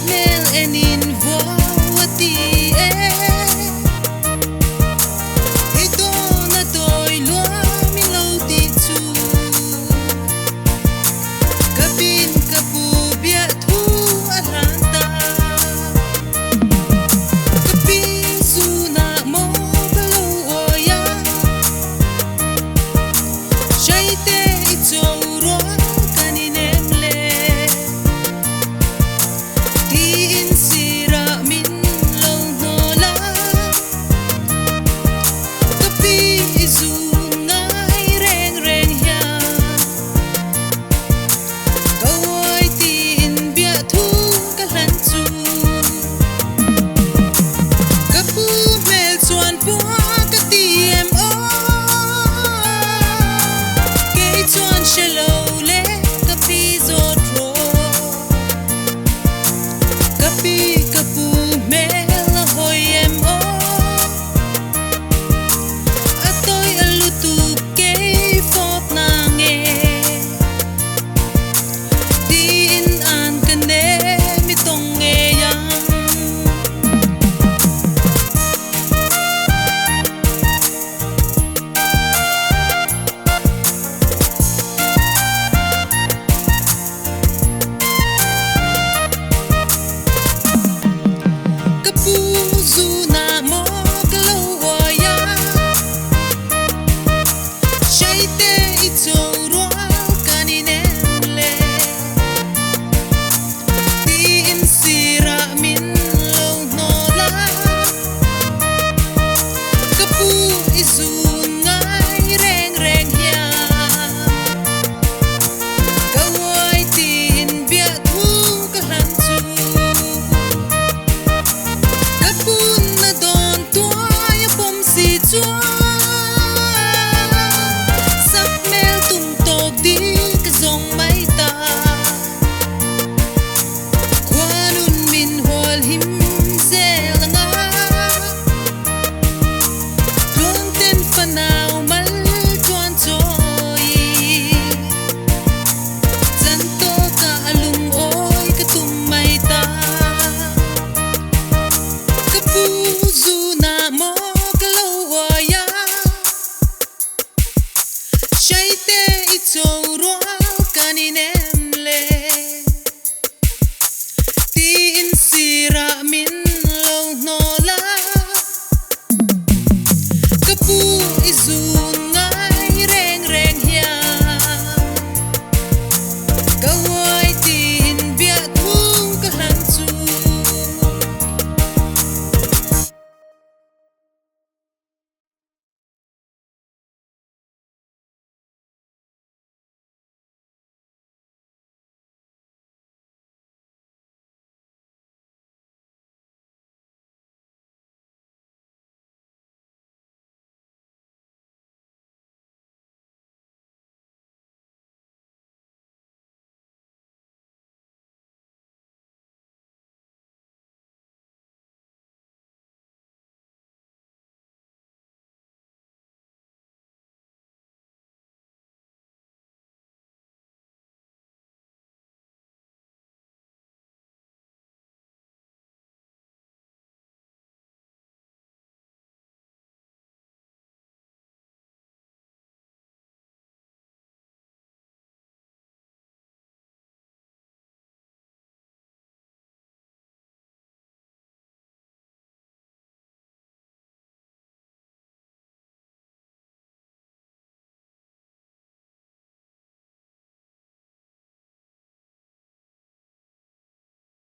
mel enin voati ito na toy lua mi lo ti chu kapin kapu bia thu alanta kapin su na mo balo oya shaite ito ro kaninem le tin sira min lo no la kapi isu ngai reng reng ya kawai tin bia thu kalan chu kapu mel chuan pua ka tiem o ke chuan shelo le kapi zot ro kapi